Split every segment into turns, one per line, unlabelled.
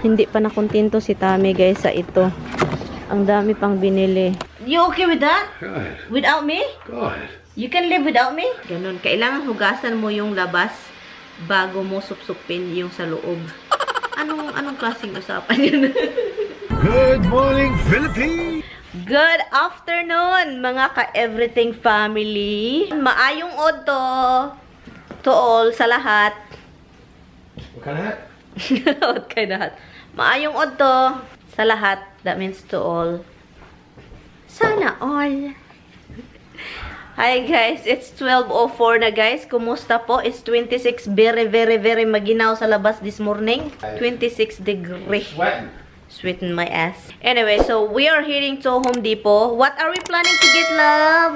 Hindi pa nakontento si Tami guys sa ito. Ang dami pang binili. You okay with that?
Good.
Without me?
Good.
You can live without me? Ganun. Kailangan hugasan mo yung labas bago mo supsupin yung sa loob. Anong klaseng usapan yun?
Good morning, Philippines!
Good afternoon, mga ka-everything family. Maayong odto to all sa lahat.
What kind of hat?
What kind of hat? Maayong odto sa lahat. That means to all. Sana all. Hi guys, it's 12:04 na guys. Kumusta po? It's 26 very maginaw sa labas this morning. 26 degree.
Sweating.
Sweeten my ass. Anyway, so we are heading to Home Depot. What are we planning to get, love?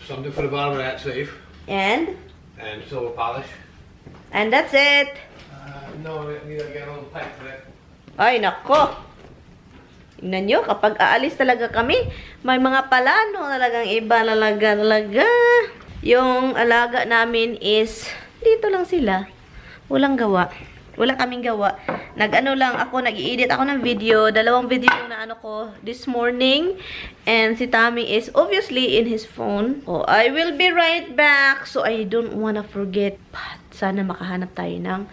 Something for the bottom of that safe.
And
Silver polish.
And that's it.
No, I need to get a little pipe for that.
Ay, nako. Tingnan nyo, kapag aalis talaga kami, may mga palano talagang iba talaga. Yung alaga namin is, dito lang sila. Walang gawa. Wala kaming gawa. Nag-i-edit ako ng video. 2 video yung naano ko this morning. And si Tommy is obviously in his phone. Oh, I will be right back. So, I don't wanna forget. But, sana makahanap tayo ng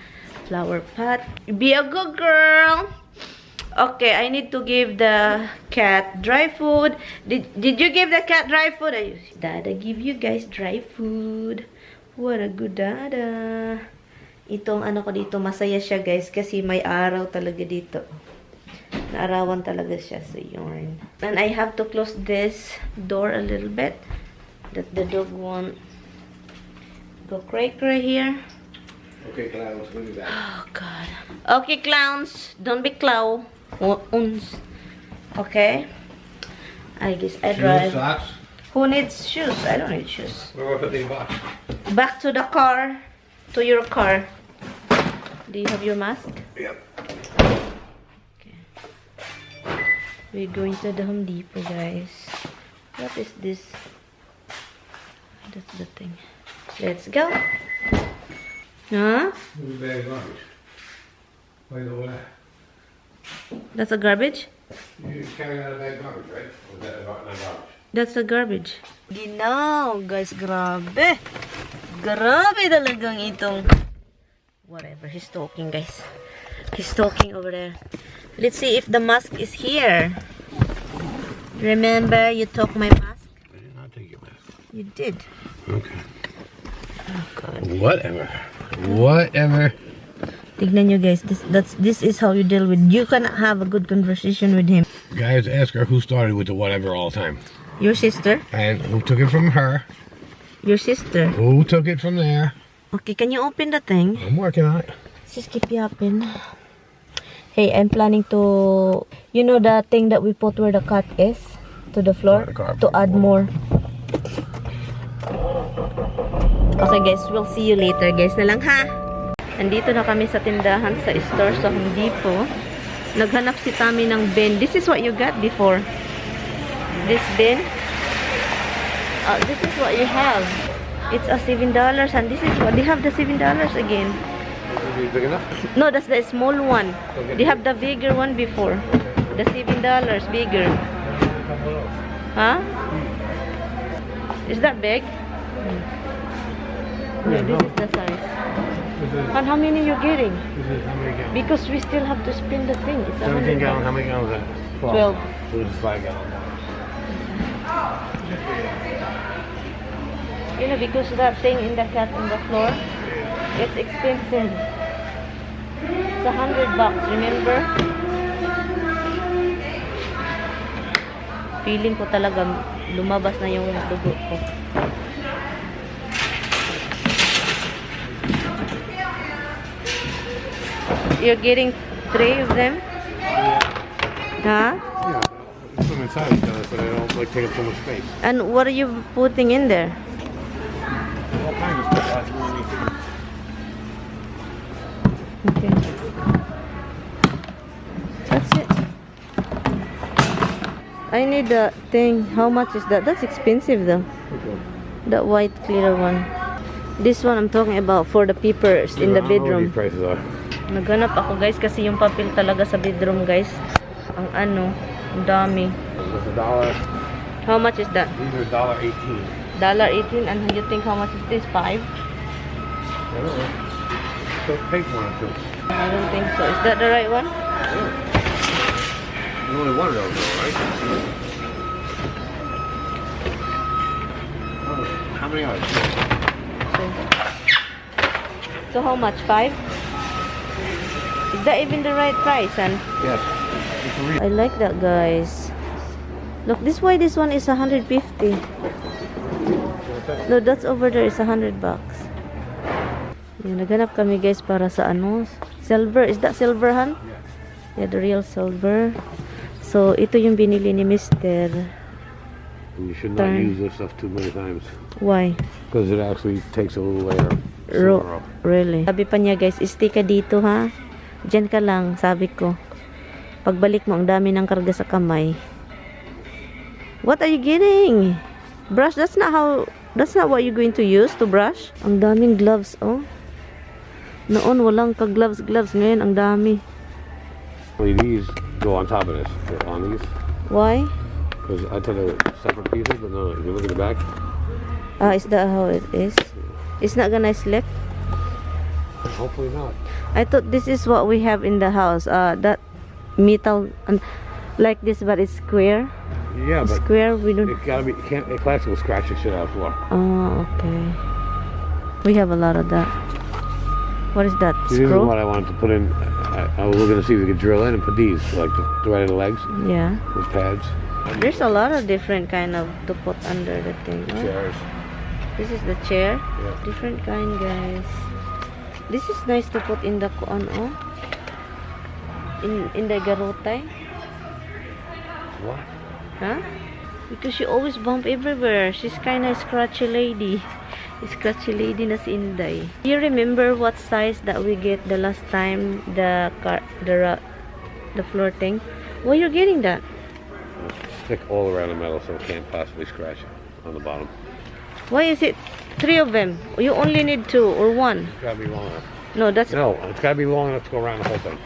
flower pot. Be a good girl. Okay, I need to give the cat dry food. Did you give the cat dry food? Dada give you guys dry food. What a good dada. Itong ano ko dito, masaya siya guys kasi may araw talaga dito. Naarawan talaga siya sa yarn. And I have to close this door a little bit that the dog won't go cray here.
Okay, clowns, we'll be back.
Oh God. Okay, clowns, don't be clown. Okay. I guess I drive.
Shoes, socks.
Who needs shoes? I don't need shoes.
Where will I put the box?
Back to the car. To your car. Do you have your mask?
Yep.
Okay. We're going to the Home Depot, guys. What is this? That's the thing. Let's go. Huh?
Who's the bag of garbage? Why the what?
That's a garbage?
You carry out a bag of garbage, right? Or is that not garbage?
That's a garbage. Ginaw, guys. Grabe. Grabe talagang itong... Whatever. He's talking, guys. He's talking over there. Let's see if the mask is here. Remember, you took my mask?
I did not take your mask.
You did.
Okay.
Oh, God.
Whatever. Whatever.
Tignan nyo, guys. This is how you deal with... You cannot have a good conversation with him.
Guys, ask her who started with the whatever all the time.
Your sister?
And who took it from her.
Your sister.
Who took it from there.
Okay, can you open the thing?
I'm working on it.
Just keep you open. Hey, I'm planning to... You know the thing that we put where the cat is? To the floor? To add more. Okay, guys. We'll see you later, guys. Na lang, ha? Nandito na kami sa tindahan sa store sa Home Depot. Naghanap si Tommy ng bin. This is what you got before. This bin. This is what you have. It's a $7 and this is what they have, the $7 again.
Is it big enough?
No, that's the small one. They have the bigger one before. The $7 bigger. Huh? Is that big? No, this is the size. And how many you getting?
This is how many gallons?
Because we still have to spin the thing. It's
17 gallons. How many gallons is that?
12.
So this is 5 gallons.
You know, because that thing in the cat on the floor, it's expensive. It's $100, remember? Feeling ko talaga lumabas na yung dugo ko. You're getting 3 of them? Huh?
Yeah, put them inside each other so they don't like take up so much space.
And what are you putting in there?
All kinds of stuff.
Okay. That's it. I need the thing. How much is that? That's expensive though.
Okay.
The white clear one. This one I'm talking about for the peppers in the
I don't know what
bedroom.
these prices are.
Naghanap ako guys kasi yung papel talaga sa bedroom guys. Ang ano, ang dami.
It's $1.
How much is that?
These are $1.18.
$1.18, and you think how much is this? 5?
I don't know. So take one or two.
I don't think so. Is that the right one?
Yeah. You only one of those though, right? Oh, how many are there?
So how much? 5? Is that even the right price, son?
Yes.
I like that, guys. Look, this why this one is 150. No, that's over there is $100. Yan, naghanap kami guys para sa ano, silver. Is that silver, Han? Yeah, the real silver. So, ito yung binili ni Mr.
And you should not use this stuff too many times.
Why?
Because it actually takes a little later.
Really? Sabi pa niya guys, stay ka dito ha. Diyan ka lang, sabi ko. Pagbalik mo, ang dami ng karga sa kamay. What are you getting? Brush? That's not what you're going to use to brush. Ang daming gloves, oh. Noon, walang ka-gloves. Ngayon, ang dami.
These go on top of this. On these.
Why?
Because I thought they were separate pieces, but no, if you look at the back.
Is that how it is? It's not gonna slip?
Hopefully not.
I thought this is what we have in the house. That metal, like this, but it's square.
Yeah, but
square. We don't.
it gotta be. Plastic will scratch the shit out of the floor.
Oh, okay. We have a lot of that. What is that?
See, this is
Screw?
what I wanted to put in. I was looking to see if we could drill in and put these, like the right of the legs,
Yeah.
with pads.
There's a lot of different kind of to put under the thing. Oh,
Chairs.
this is the chair.
Yeah.
Different kind, guys. This is nice to put in the oh. In the garotay.
What?
Huh? Because she always bump everywhere. She's kind of scratchy lady. Scratchy lady na si Inday. Do you remember what size that we get the last time the floor thing? Why you're getting that?
Stick all around the metal so it can't possibly scratch on the bottom.
Why is it 3 of them? You only need 2 or 1.
It's gotta be long enough.
No, that's
No, it's gotta be long enough to go around the whole thing.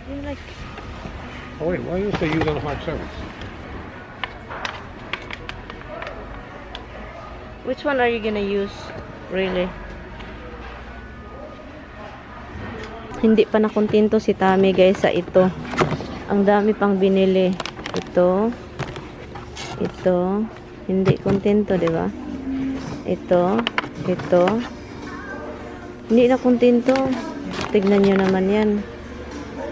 you're like.
Oh wait, why do you say use on a hard surface?
Which one are you gonna use? Really? Hindi pa nakontento si Tami guys sa ito. Ang dami pang binili. Ito. Hindi kontento, di ba? Ito. Hindi na kontento. Tignan nyo naman yan.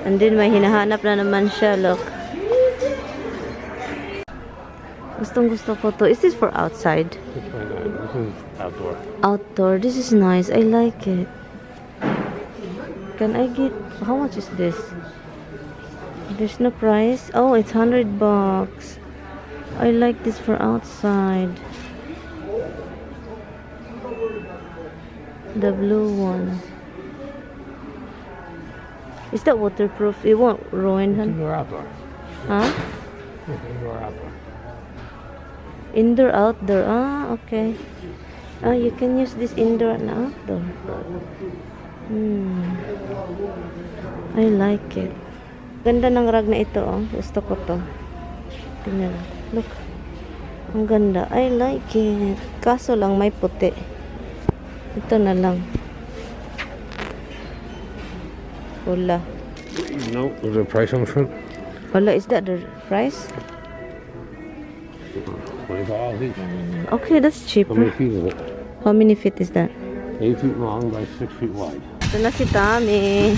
And then may hinahanap na naman siya. Look. Gustong gusto ko to. Is this for outside?
This is outdoor.
Outdoor. This is nice. I like it. Can I get... How much is this? There's no price. Oh, it's $100. I like this for outside. The blue one. Is that waterproof? It won't ruin, huh?
Indoor outdoor.
Huh?
Indoor outdoor.
Indoor, outdoor. Ah, okay. Ah, you can use this indoor and outdoor. I like it. Ganda ng rug na ito, oh. Gusto ko to. Tingnan. Look. Ang ganda. I like it. Kaso lang may puti. Ito na lang. Wala.
No, is there a price on the front?
Wala, is that the price?
$25 each.
Okay, that's
How
cheaper.
many feet is it?
How many feet is that?
8 feet long by 6 feet wide.
Ito na si Tami.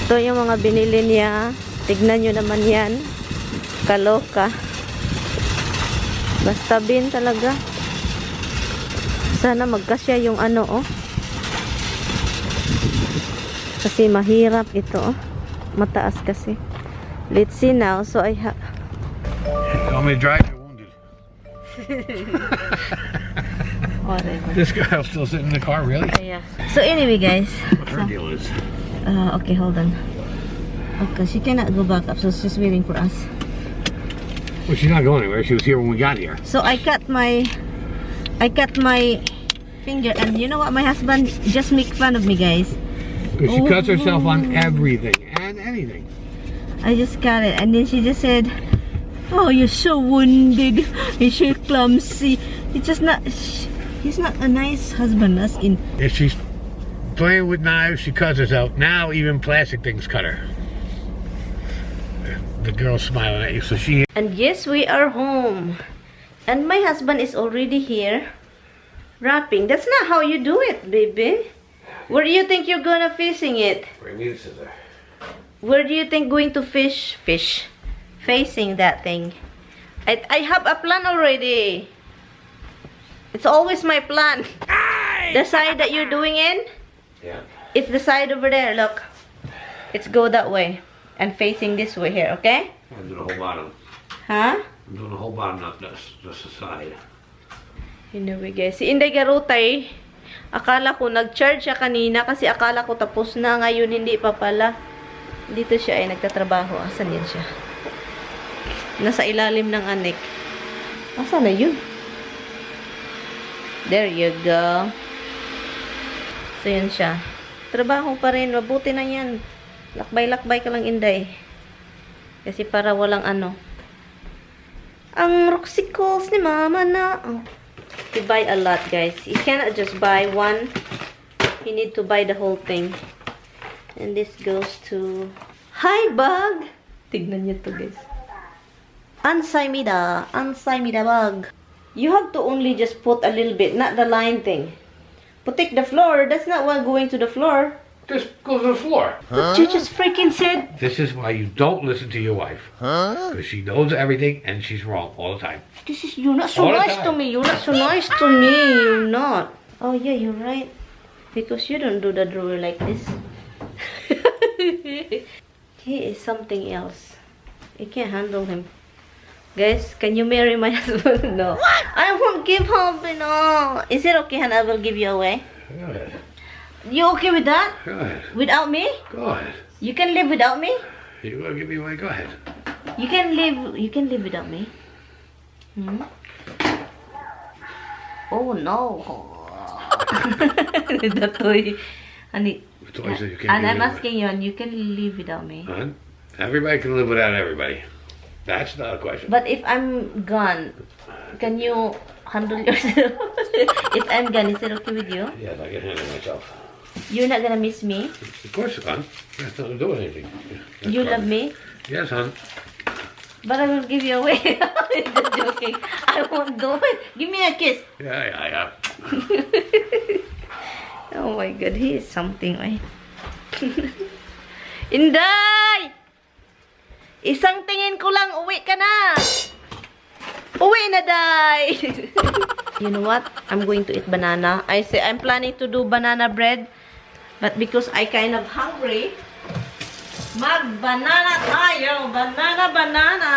Ito yung mga binili niya. Tignan nyo naman yan. Kaloka. Basta bin talaga. Sana magkasya yung ano, oh. Kasi mahirap ito, oh. Mataas kasi. Let's see now. So I have...
You want me to drive? You're wounded.
Whatever.
This guy will still sit in the car, really?
Yeah. So anyway, guys.
What her deal is?
Okay, hold on. Okay, she cannot go back up, so she's waiting for us.
Well, she's not going anywhere. She was here when we got here.
So I cut my finger, and you know what? My husband just make fun of me, guys.
She cuts herself on everything and anything.
I just got it, and then she just said, "Oh, you're so wounded. You're so clumsy." It's just not. He's not a nice husband. That's in.
If she's playing with knives, she cuts herself. Now even plastic things cut her. The girl's smiling at you, so she.
And yes, we are home, and my husband is already here, wrapping. That's not how you do it, baby. Where do you think you're gonna fishing it?
Bring me the scissor.
Where do you think going to fish? Facing that thing. I have a plan already. It's always my plan. The side that you're doing in,
Yeah.
it's the side over there. Look, it's go that way and facing this way here. Okay?
I'm doing the whole bottom.
Huh?
I'm doing the whole bottom, not just the side.
Anyway guys, si Inday Garutay, akala ko nag-charge siya kanina kasi akala ko tapos na, ngayon hindi pa pala. Dito siya ay nagtatrabaho. Asan yan siya? Nasa ilalim ng anik. Asan na yun? There you go. So yun siya. Trabaho pa rin. Mabuti na yan. Lakbay-lakbay ka lang, Inday. Kasi para walang ano. Ang roxicles ni mama na. Oh. You buy a lot, guys. You cannot just buy one. You need to buy the whole thing. And this goes to... Hi, bug! Tignan niyo to, guys. Ansay mi da. Ansay mi da, bug. You have to only just put a little bit, not the line thing. Protect the floor. That's not what going to the floor.
Just go to the floor.
But you just freaking said...
This is why you don't listen to your wife. Because she knows everything and she's wrong all the time.
You're not so
All the
nice to
time.
me. You're not so nice to me. You're not. Oh, yeah, you're right. Because you don't do the drawer like this. He is something else. I can't handle him. Guys, can you marry my husband? No. What? I won't give him, no. Is it okay, Hannah? I will give you away.
Go ahead.
You okay with that?
Go ahead.
Without me?
Go ahead.
You can live without me?
You want to give me away? Go ahead.
You can live without me. Hmm? Oh no. The toy. Honey.
The toy says you can't
And
give
I'm
me away.
asking you, and you can live without me.
Huh? Everybody can live without everybody. That's not a question.
But if I'm gone, can you handle yourself? If I'm gone, is it okay with you?
Yes, I can handle myself.
You're not gonna miss me?
Of course, hon. That's nothing to do with anything.
You love me?
Yes, hon.
But I will give you away. Just joking. I won't do it. Give me a kiss.
Yeah.
Oh my God, he is something, eh? Inday! Isang tingin ko lang, uwi ka na! Uwi na, Day! You know what? I'm going to eat banana. I'm planning to do banana bread. But because I kind of hungry, mag-banana tayo! Banana!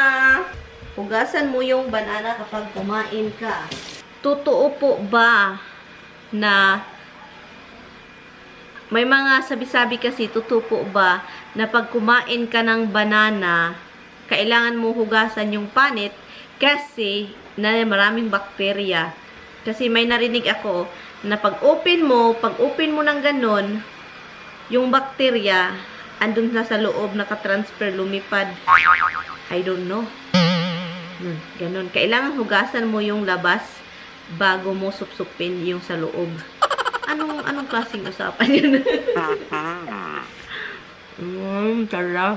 Hugasan mo yung banana kapag kumain ka. Totoo po ba na may mga sabi-sabi kasi, totoo po ba na pag kumain ka ng banana, kailangan mo hugasan yung panit kasi na maraming bakterya. Kasi may narinig ako na pag open mo ng ganon, yung bakterya andun sa loob, nakatransfer, lumipad. I don't know. Ganon. Kailangan hugasan mo yung labas bago mo supsupin yung sa loob. Anong klaseng usapan yun? Sarap.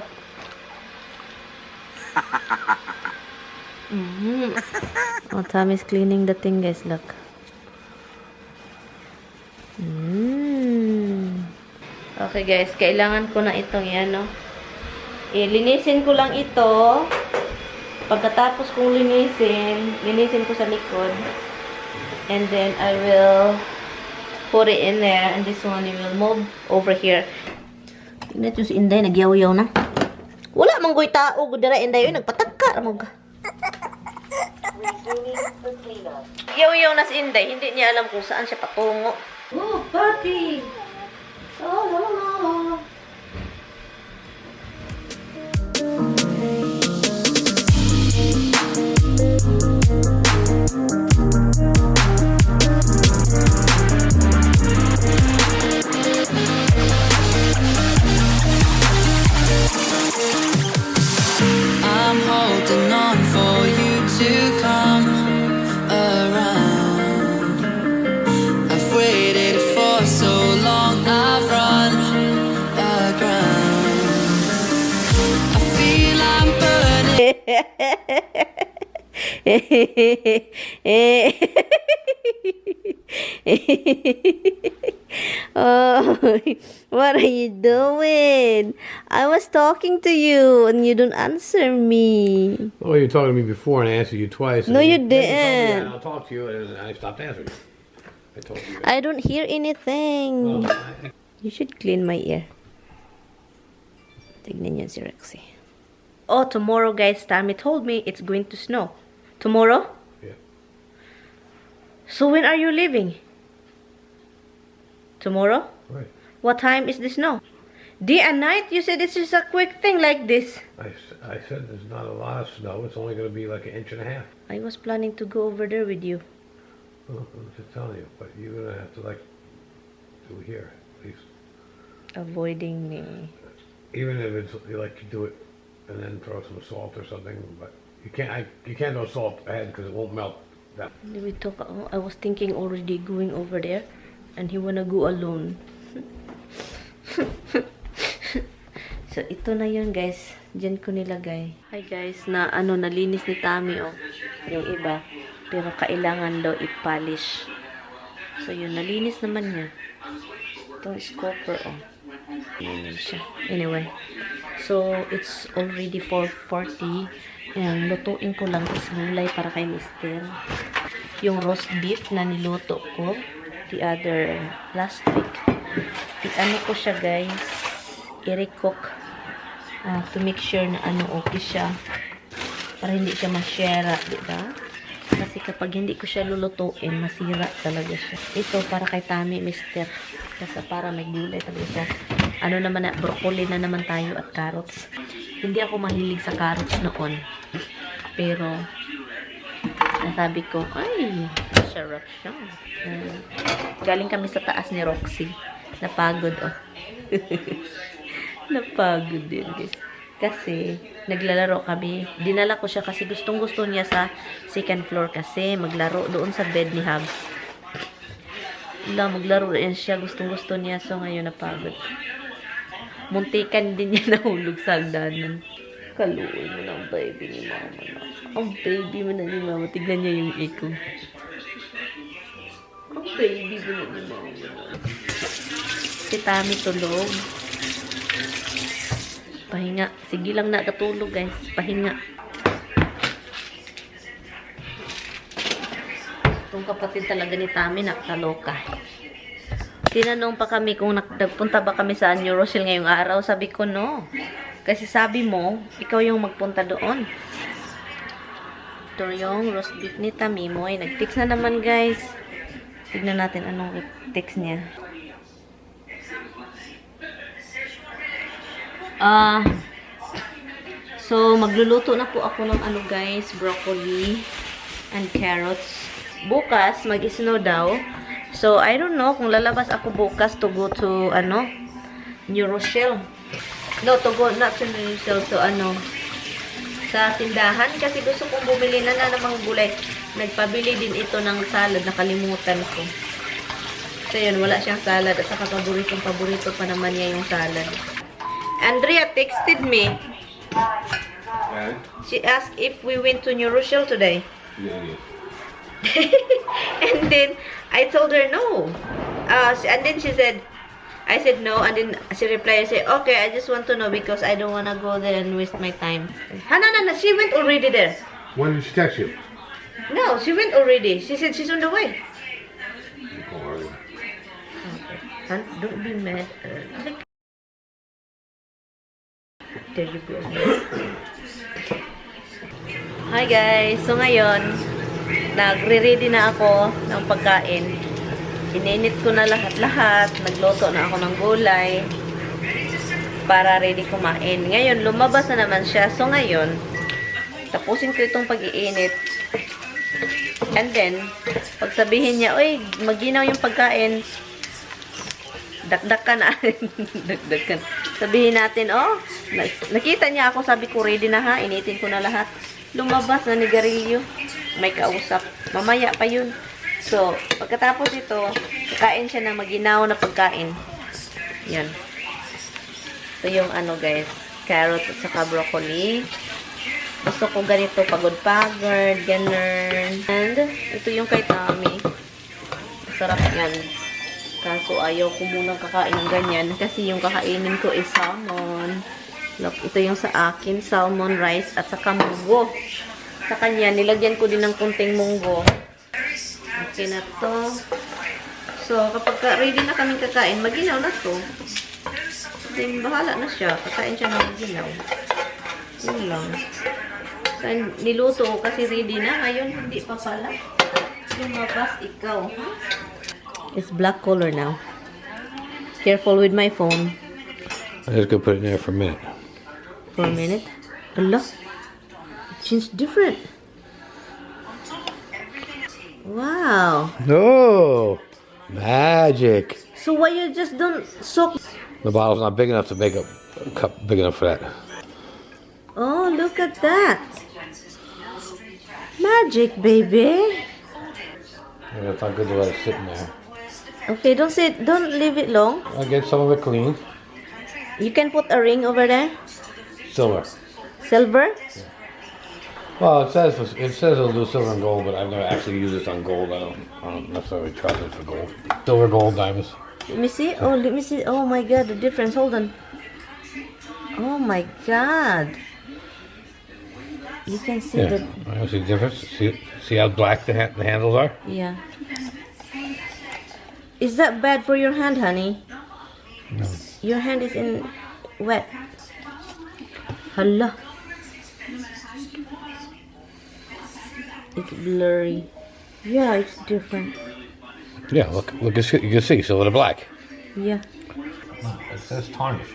Oh, Tommy's cleaning the thing, guys. Look. Okay, guys. Kailangan ko na itong yan, no? Linisin ko lang ito. Pagkatapos kong linisin ko sa likod. And then, I will put it in there. And this one, you will move over here. Tingnan nyo si Inday, nagyaw-yaw na. Wala mang goy tao, gudara Inday, yun, nagpatakka. Yaw-yaw na si Inday, hindi niya alam kung saan siya patungo. Oh, puppy! Oh, no. Oh, what are you doing? I was talking to you and you don't answer me.
Oh, you were talking to me before and I answered you twice.
No,
and
you
then told me that,
didn't.
I'll talk to you, and I stopped answering. I told you that.
I don't hear anything.
Well,
You should clean my ear. Tignan yan si Rexy. Oh, tomorrow, guys, Tammy told me it's going to snow. Tomorrow?
yeah.
So when are you leaving? Tomorrow?
Right.
What time is the snow? Day and night? You said this is a quick thing like this.
I said there's not a lot of snow. It's only going to be like 1.5 inches.
I was planning to go over there with you.
Well, I'm just telling you. But you're going to have to, like, do it here, at least.
Avoiding me.
Even if it's, like, you do it and then throw some salt or something. But you can't throw salt ahead because it won't melt.
Did we talk? I was thinking already going over there. And he wanna go alone. So, ito na yun, guys. Diyan ko nilagay. Hi, guys. Nalinis ni Tammy, oh. Yung iba. Pero kailangan daw i-polish. So, yun. Nalinis naman niya. Ito is copper, oh. Nalinis siya. Anyway. So, it's already 4:40. And lutuin ko lang is gulay para kay Mister. Yung roast beef na niluto ko. The other last week. I-ano ko siya, guys. I-recook. To make sure na okay siya. Para hindi siya masyera, diba? Kasi kapag hindi ko siya lulutuin, masira talaga siya. Ito para kay Tammy, Mister. Kasi para may gulay talaga siya. Naman na, broccoli na naman tayo at carrots. Hindi ako mahilig sa carrots noon. Pero, nasabi ko, ay, sarap siya. Galing kami sa taas ni Roxy. Napagod, oh. Napagod din, guys. Kasi, naglalaro kami. Dinala ko siya kasi gustong-gusto niya sa second floor kasi maglaro doon sa bed ni Hubs. Maglaro rin siya. Gustong-gusto niya. So, ngayon napagod. Muntikan din niya nahulog sa hagdanan. Kaluoy mo ng baby ni mama na. Ang baby mo na ni mama. Tignan niya yung iko. Ang baby mo na ni mama na. Si Tammy tulog. Pahinga. Sige lang na katulog, guys. Pahinga. Itong kapatid talaga ni Tammy nakakaloka. Tinanong pa kami kung nagpunta ba kami sa New Rochelle ngayong araw. Sabi ko, no. Kasi sabi mo, ikaw yung magpunta doon. Ito yung roast beef ni Tamimoy. Nag-text na naman, guys. Tignan natin anong text niya. So, magluluto na po ako ng guys, broccoli and carrots. Bukas, mag-snow daw. So, I don't know kung lalabas ako bukas to go to, New Rochelle. No, to go, not to New Rochelle, to, sa tindahan. Kasi gusto kong bumili na namang gulay. Nagpabili din ito ng salad, nakalimutan ko. So, yun, wala siyang salad. At saka paborito pa naman niya yung salad. Andrea texted me.
Yeah.
She asked if we went to New Rochelle today.
Yeah.
And then I told her no. And then she said, I said no. And then she replied, I said, okay, I just want to know because I don't want to go there and waste my time. No, she went already there.
When did she text you?
No, she went already. She said she's on the way. Okay. Don't be mad. Hi guys, so ngayon nagre-ready na ako ng pagkain. Ininit ko na lahat-lahat, nagluto na ako ng gulay para ready kumain. Ngayon lumabas na naman siya. So ngayon tapusin ko itong pag-iinit. And then pag sabihin niya, "Oy, maginaw yung pagkain." Dakdakan na. Dakdakan. Sabihin natin, oh, nakita niya ako, sabi ko, ready na ha, initin ko na lahat. Lumabas na ni Garillo. May kausap. Mamaya pa yun. So, pagkatapos ito, kakain siya ng maginaw na pagkain. Yan. Ito yung guys, carrot at saka broccoli. Gusto ko ganito, pagod-pagod, ganun. And, ito yung kay Tommy. Masarap yan. Kaso, ayaw ko munang kakain ng ganyan. Kasi yung kakainin ko is salmon. Look, ito yung sa akin, salmon rice at saka munggo. Sa kanya, nilagyan ko din ng kunting munggo. Okay na to. So, kapag ready na kaming kakain, maginaw na to. Then, bahala na siya. Kakain siya ng maginaw. Yun lang. So, niluto ko kasi ready na. Ngayon, hindi pa pala. Lumabas ikaw. It's black color now. Careful with my phone.
I'm just gonna put it in there for a minute.
For a minute. Allah. It changed different. Wow.
Oh, magic.
So why you just don't soak?
The bottle's not big enough to make a cup big enough for that.
Oh, look at that. Magic, baby.
Yeah, it's not good to let it sit in there.
Okay, don't leave it long.
I'll get some of it clean.
You can put a ring over there.
Silver.
Silver?
Well, it says it'll do silver and gold, but I've never actually used this on gold. I don't necessarily trust it for gold. Silver, gold, diamonds.
Let me see. Oh, let me see. Oh my God, the difference. Hold on. Oh my God. You can see
Yeah,
the.
I see the difference. See how black the handles are?
Yeah. Is that bad for your hand, honey?
No.
Your hand is in wet. Hala. It's blurry. Yeah, it's different.
Yeah, look, you can see silver to black.
Yeah.
It says tarnish.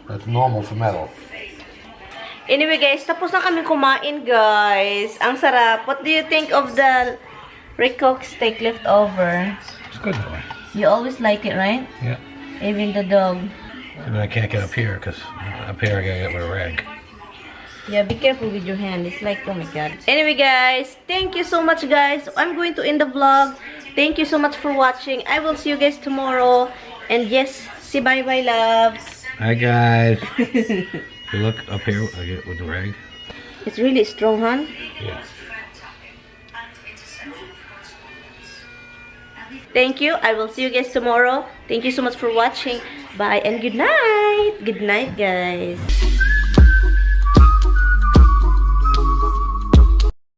That's normal for metal.
Anyway guys, tapos na kami kumain guys. Ang sarap. What do you think of the recooked steak leftover?
It's good that way.
You always like it, right?
Yeah.
Even the dog.
And I can't get up here because up here I gotta get with a rag.
Yeah, be careful with your hand. It's like, oh my God. Anyway guys, thank you so much guys. I'm going to end the vlog. Thank you so much for watching. I will see you guys tomorrow. And yes, say bye-bye love.
Hi guys. You look up here, I get it with the rag.
It's really strong, huh?
Yeah.
Thank you. I will see you guys tomorrow. Thank you so much for watching. Bye and good night. Good night, guys.